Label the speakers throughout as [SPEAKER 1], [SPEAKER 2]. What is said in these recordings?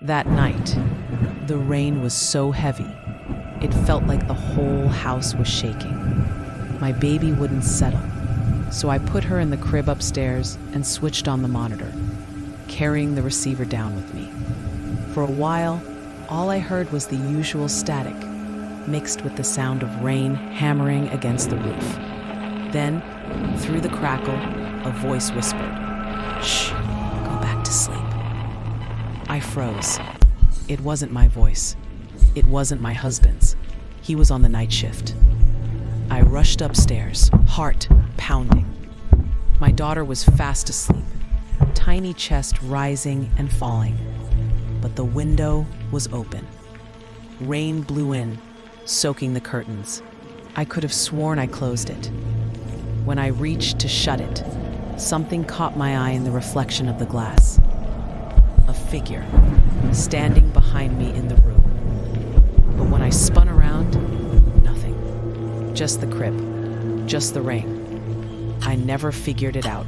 [SPEAKER 1] That night, the rain was so heavy, it felt like the whole house was shaking. My baby wouldn't settle, so I put her in the crib upstairs and switched on the monitor, carrying the receiver down with me. For a while, all I heard was the usual static, mixed with the sound of rain hammering against the roof. Then, through the crackle, a voice whispered, "Shh, go back to sleep." I froze. It wasn't my voice. It wasn't my husband's. He was on the night shift. I rushed upstairs, heart pounding. My daughter was fast asleep, tiny chest rising and falling. But the window was open. Rain blew in, soaking the curtains. I could have sworn I closed it. When I reached to shut it, something caught my eye in the reflection of the glass. A figure, standing behind me in the room. But when I spun around, nothing. Just the crib, just the rain. I never figured it out.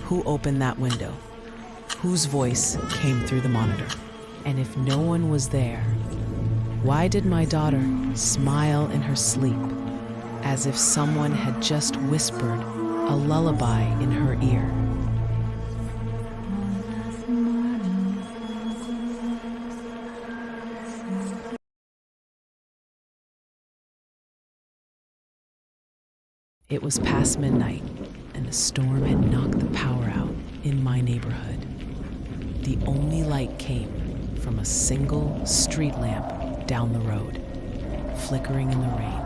[SPEAKER 1] Who opened that window? Whose voice came through the monitor? And if no one was there, why did my daughter smile in her sleep, as if someone had just whispered a lullaby in her ear? It was past midnight, and a storm had knocked the power out in my neighborhood. The only light came from a single street lamp down the road, flickering in the rain.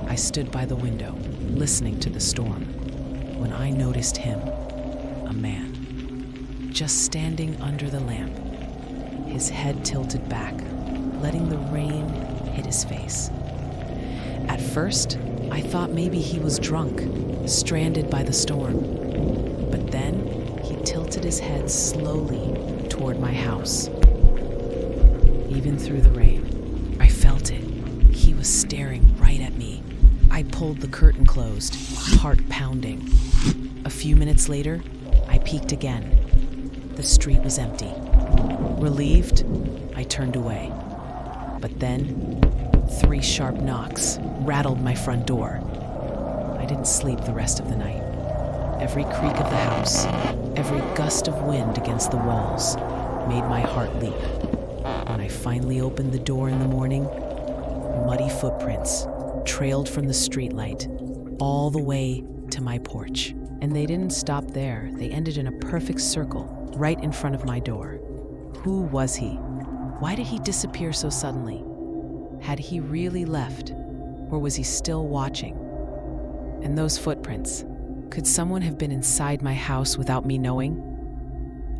[SPEAKER 1] I stood by the window, listening to the storm, when I noticed him, a man, just standing under the lamp, his head tilted back, letting the rain hit his face. At first, I thought maybe he was drunk, stranded by the storm. But then, he tilted his head slowly toward my house. Even through the rain, I felt it. He was staring right at me. I pulled the curtain closed, heart pounding. A few minutes later, I peeked again. The street was empty. Relieved, I turned away. But then, 3 sharp knocks rattled my front door. I didn't sleep the rest of the night. Every creak of the house, every gust of wind against the walls made my heart leap. When I finally opened the door in the morning, muddy footprints trailed from the streetlight all the way to my porch. And they didn't stop there. They ended in a perfect circle right in front of my door. Who was he? Why did he disappear so suddenly? Had he really left, or was he still watching? And those footprints, could someone have been inside my house without me knowing?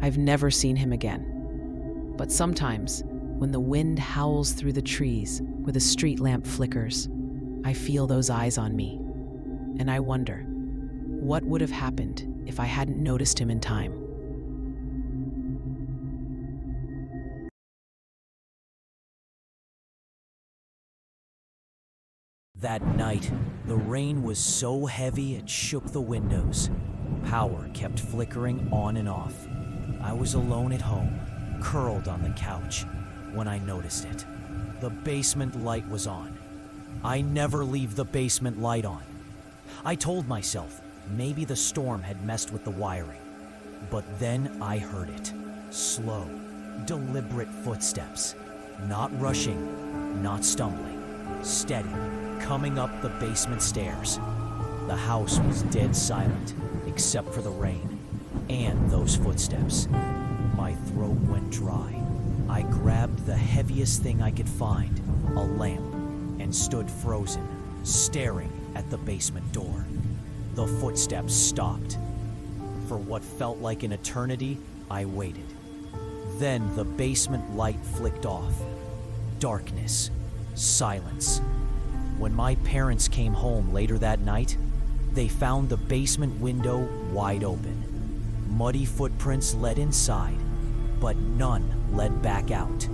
[SPEAKER 1] I've never seen him again. But sometimes, when the wind howls through the trees where the street lamp flickers, I feel those eyes on me. And I wonder, what would have happened if I hadn't noticed him in time?
[SPEAKER 2] That night, the rain was so heavy it shook the windows. Power kept flickering on and off. I was alone at home, curled on the couch, when I noticed it. The basement light was on. I never leave the basement light on. I told myself maybe the storm had messed with the wiring. But then I heard it. Slow, deliberate footsteps. Not rushing, not stumbling. Steady. Coming up the basement stairs. The house was dead silent, except for the rain and those footsteps. My throat went dry. I grabbed the heaviest thing I could find, a lamp, and stood frozen, staring at the basement door. The footsteps stopped. For what felt like an eternity, I waited. Then the basement light flicked off. Darkness. Silence. When my parents came home later that night, they found the basement window wide open. Muddy footprints led inside, but none led back out.